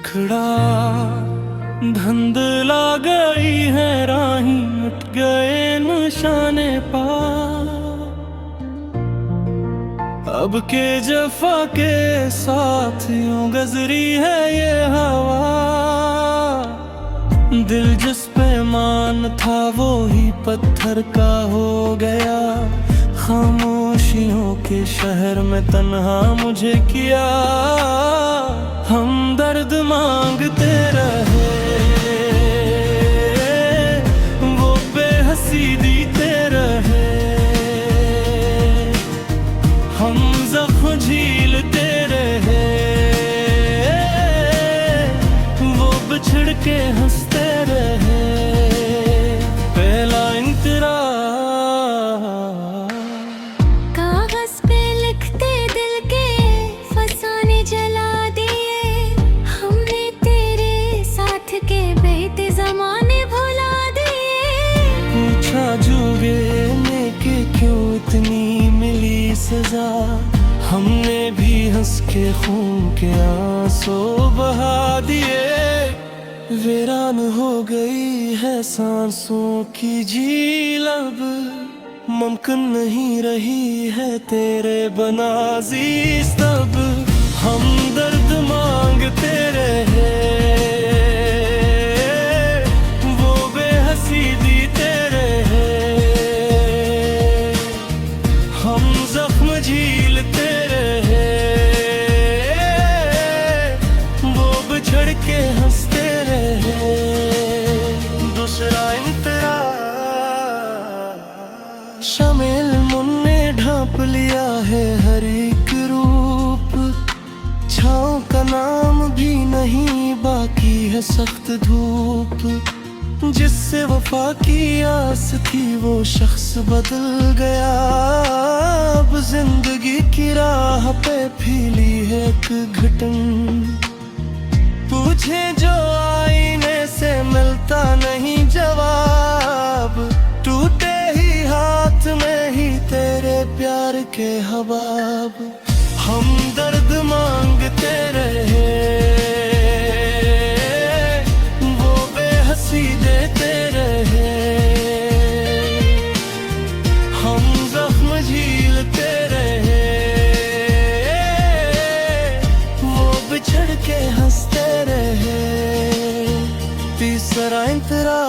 मुखड़ा धुंधला गई है राही, मिट गए निशाने पा। अब के जफा के साथ यूं गुजरी है ये हवा। दिल जिस पे मान था वो ही पत्थर का हो गया। खामोशियों के शहर में तन्हा मुझे किया। हम दर्द मांगते रहे, वो बेहसी दीते रहे। हम जख्म झीलते रहे, वो बिछड़ के हंसते रहे। पहला इंतरा इतनी मिली सजा। हमने भी हंस के खून के आंसू बहा दिए। वीरान हो गई है सांसों की झील अब। मुमकिन नहीं रही है तेरे बना ज़ींदगी तब। हम दर्द मांगते रहे, वो बेहसी दीते रहे। हम जख्म झीलते रहे, वो बिछड़ के हंसते रहे। दूसरा इंतरा शामिल मुन्ने ढांप लिया है हर एक रूप। छाँव का नाम भी नहीं, बाकी है सख्त धूप। जिससे वफा की आस थी वो शख्स बदल गया। अब जिंदगी की राह पे फैली है एक घटन। पूछे जो आईने से मिलता नहीं जवाब। टूटे ही हाथ में ही तेरे प्यार के हबाब। हम दर्द मांगते रहे, वो बेहसी देते रहे। हम जख्म झीलते रहे, वो बिछड़ के हंसते रहे। तीसरा इंतरा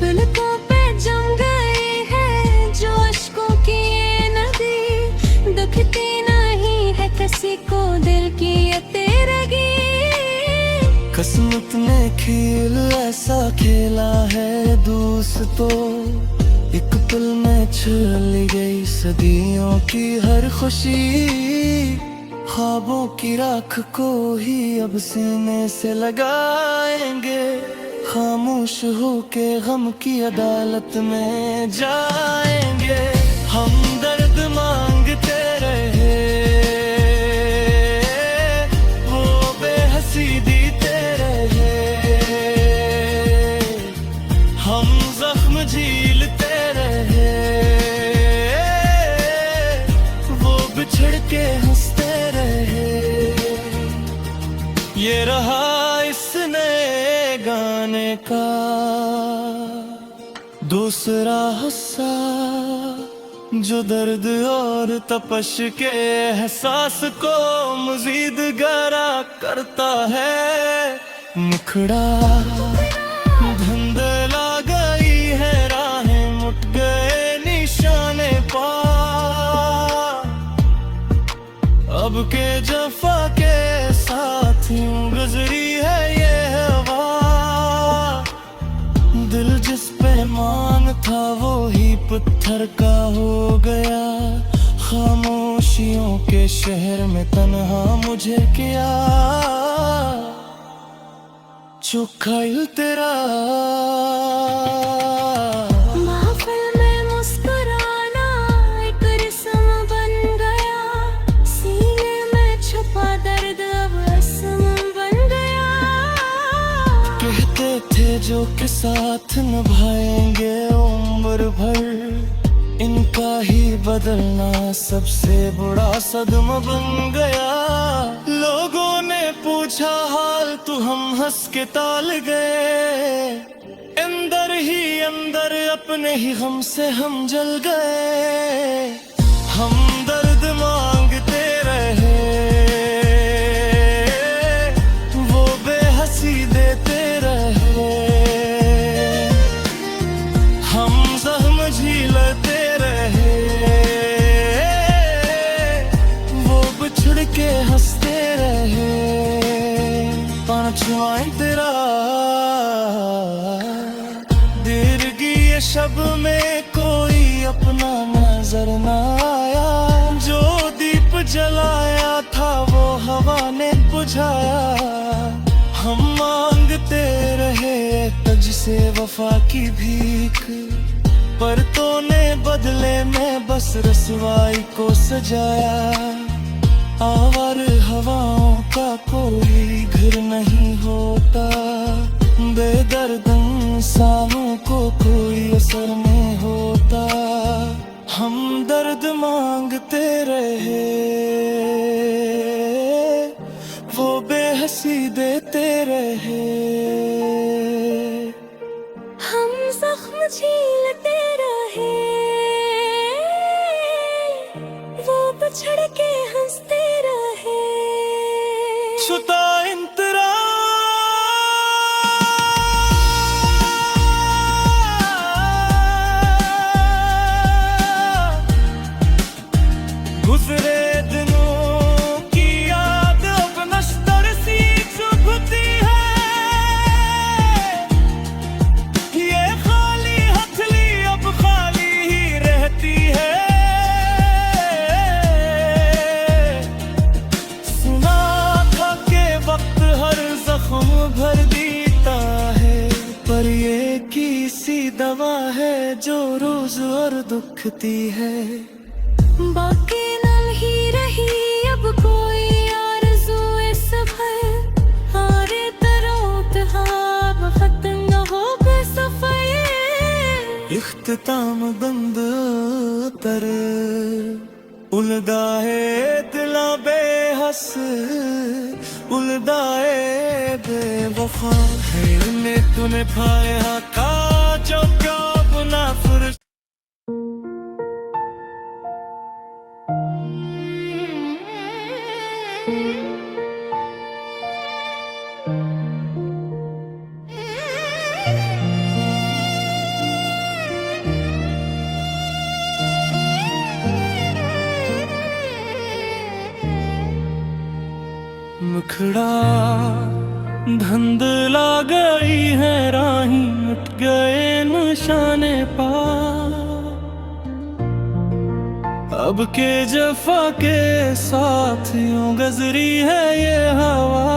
पलकों पे जम गई है जो अश्कों की ये नदी। दुखती नहीं है किसी को दिल की ये तेरगी। किस्मत ने खेल ऐसा खेला है दोस्तों। एक पल में चली गई सदियों की हर खुशी। ख्वाबों की राख को ही अब सीने से लगाएंगे। खामोश होके गम की अदालत में जाएंगे। हम दर्द मांगते रहे, वो बेहसी दीते रहे। हम जख्म झीलते रहे, वो बिछड़ के हंसते रहे। ये रहा इस नए गाने का दूसरा हिस्सा, जो दर्द और तपश के एहसास को मजीद गहरा करता है। मुखड़ा धुंधला गई है राहें, मुट गए निशाने पा। अब के जफा के साथ यूं गुजरी है ये हवा। दिल जिस पे मान था वो ही पत्थर का हो गया। खामोशियों के शहर में तन्हा मुझे किया। चोखा इल तेरा महफिल में मुस्कुराना एक रस्म बन गया। सीने में छुपा दर्द अब रस्म बन गया। कहते थे जो के साथ निभाएंगे उम्र भर, इनका ही बदलना सबसे बड़ा सदमा बन गया। लोगों ने पूछा हाल तो हम हंस के टाल गए। अंदर ही अंदर अपने ही गम से हम जल गए। हम दर्द मांगते रहे, वो बेहसी देते रहे। हम जख्म झीलते रहे, वो बिछड़ के हंसते रहे। पांचवा तेरा दीर्घी ये शब में कोई अपना नजर न आया। जो दीप जलाया था वो हवा ने बुझाया। हम मांगते रहे तुझसे वफा की भीख, पर तूने बदले में बस रसवाई को सजाया। आवर हवाओं का कोई घर नहीं होता, बेदर्द इंसानों को कोई असर नहीं होता। हम दर्द मांगते रहे, वो बेहसी देते रहे। हम जख्म झीलते रहे, वो बिछड़ के हंसते रहे। छुता इंतरा गुजरे दिनों की याद अब नश्तर सी चुभती है। ये खाली हथली अब खाली ही रहती है। सुना था के वक्त हर जख्म भर देता है, पर ये किसी दवा है जो रोज और दुखती है। बाकी नहीं रही अब कोई आरज़ू सब है। हारे तरोत हाँ खत्म न हो गए सफर। इख्तिताम बंद तर उलदाए दिला बेहस, उलदाए बेवफा है ने तूने पाया का जो क्या बुना फिर। मुखड़ा धंधला गई है राही, उठ गए निशाने पा। अब के जफा के साथ यूं गुजरी है ये हवा।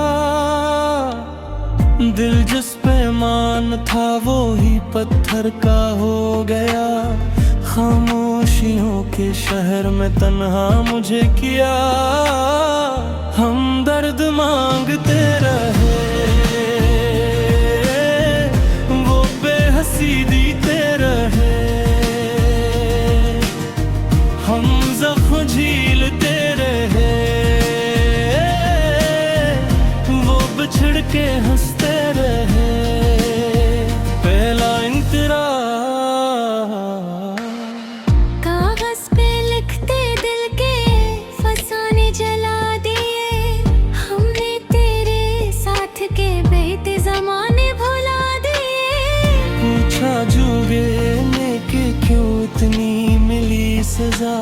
दिल जिस पे मान था वो ही पत्थर का हो गया। खामोशियों के शहर में तन्हा मुझे किया। हम दर्द मांगते रहे, वो बेहसी देते रहे। हम जख्म झीलते रहे, वो बिछड़ के हंसते रहे। पहला इंतरा कागज पे लिखते दिल के फसाने जला दिए। हमने तेरे साथ के बहते जमाने भुला दिए। पूछा जुगे ने कि क्यों इतनी मिली सजा।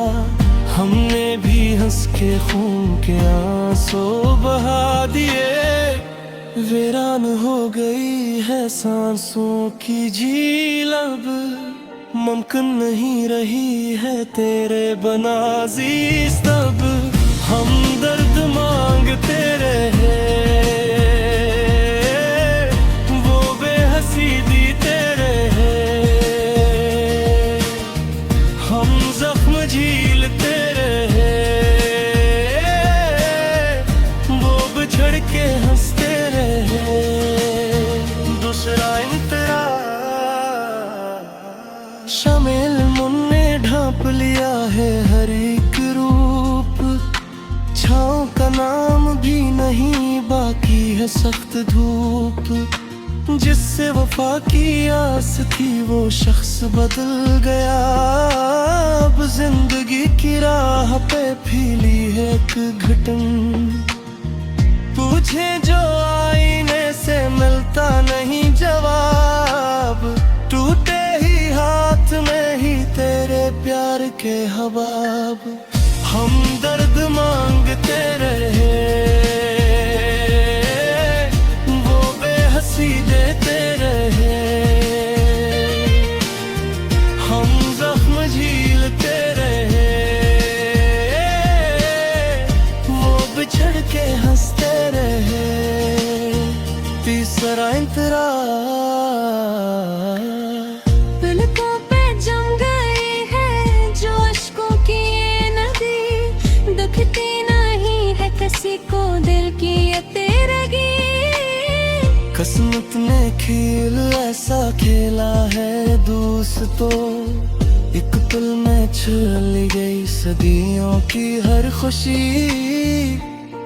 हमने भी हंस के खून के आंसू बहा दिए। वीरान हो गई है सांसों की झील अब, मुमकिन नहीं रही है तेरे बना अज़ीज़ तब। हम दर्द मांगते रहे, वो बेहसी देते रहे। हम जख्म झीलते रहे, वो बिछड़ के हंसते रहे। दूसरा इंतरा शामिल मुन्ने ढांप लिया है हर एक रूप। छाँव का नाम भी नहीं, बाकी है सख्त धूप। जिससे वफा की आस थी वो शख्स बदल गया। अब जिंदगी की राह पे फीली है एक घटन। पूछे जो आईने से मिलता नहीं जवाब। टूटे ही हाथ में ही तेरे प्यार के हबाब। हम दर्द मांगते रहे, वो बेहसी देते रहे। हम जख्म झीलते रहे, वो बिछड़ के हंसते रहे। तीसरा इंतरा पलकों पे जम गई है जो अश्कों की ये नदी। दुखती नहीं है किसी को दिल की ये तेरगी। किस्मत ने खेल ऐसा खेला है दोस्तों। एक पल में चली गई सदियों की हर खुशी।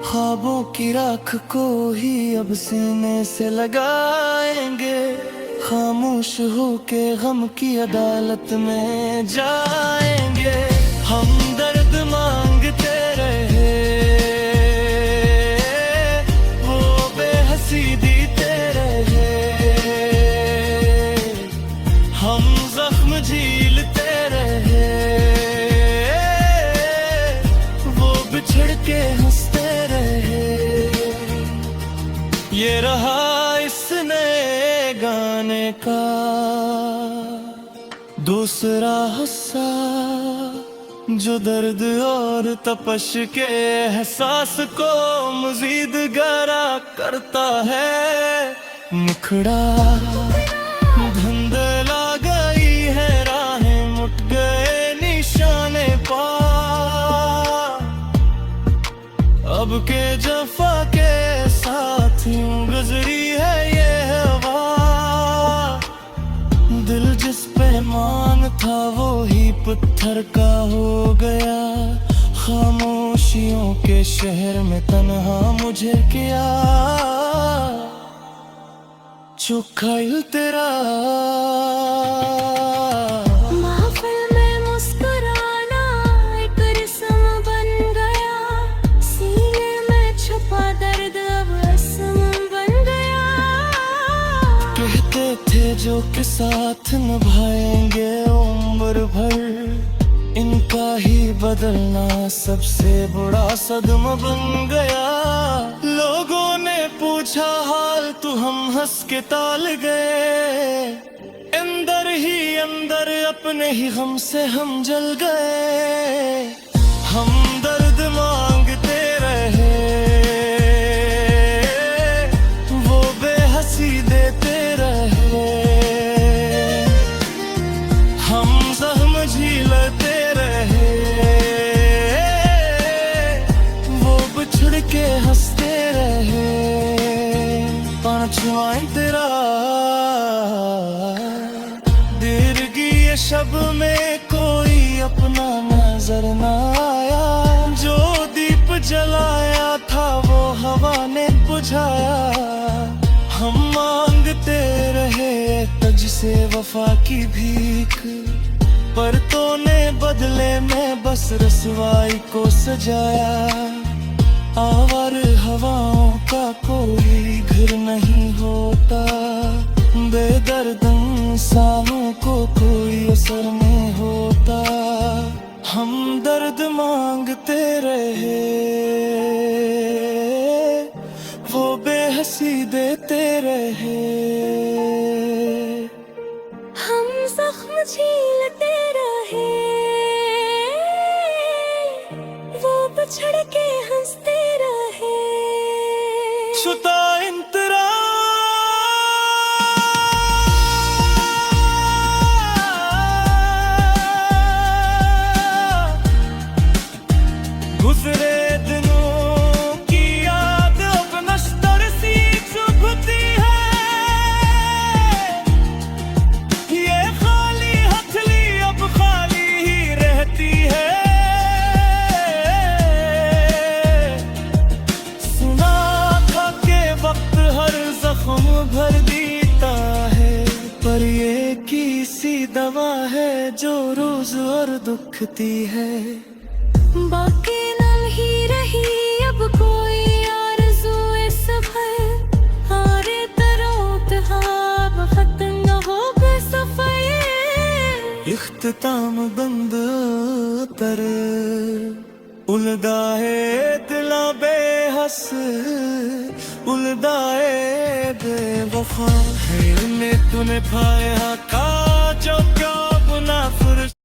ख्वाबों की राख को ही अब सीने से लगाएंगे। खामोश होके गम की अदालत में जाएंगे। हम दर्द मांगते रहे, वो बेहसी दीते रहे। हम जख्म झीलते रहे, वो बिछड़ के हंसते रहे। ये रहा इस नए गाने का दूसरा हिस्सा, जो दर्द और तपश के एहसास को मजीद गहरा करता है। मुखड़ा धुंधला गई है राहें, मुट गए निशाने पा। अब के जफा के साथ यूं गुजरी है ये हवा। दिल जिस पे मान था वो ही पत्थर का हो गया। खामोशियों के शहर में तन्हा मुझे क्या। जो ख्याल तेरा महफिल में मुस्कुराना एक रस्म बन गया। सीने में छुपा दर्द अब रस्म बन गया। कहते थे जो के साथ निभाएंगे उम्र भर। इनका ही बदलना सबसे बड़ा सदमा बन गया। लोगों ने पूछा हाल तो हम हंस के टाल गए। अंदर ही अंदर अपने ही गम से हम जल गए। हम दर्द मांगते रहे, वो बेहसी देते रहे। हम जख्म झीलते रहे, वो बिछड़ के हंसते रहे। पांचवा तेरा देर की ये शब में कोई अपना नजर न आया। जो दीप जलाया था वो हवा ने बुझाया। हम मांगते रहे तुझसे वफा की भीख, पर तूने बदले में बस रसवाई को सजाया। आवर हवाओं का कोई घर नहीं होता। बेदर्द इंसानों को कोई असर नहीं होता। हम दर्द मांगते रहे, वो बेहसी देते रहे। हम जख्म झीलते रहे, वो बिछड़ के हंसते रहे। छुता इंतरा जो रोज और दुखती है। बाकी नहीं रही अब कोई आरज़ू सब है, हारे तरोत हाँ खत्म न हो गए सफाई। इख्तिताम बंद तर उलदाए दिला बेहस, उलदाए बेवफा है ने तूने पाया का जो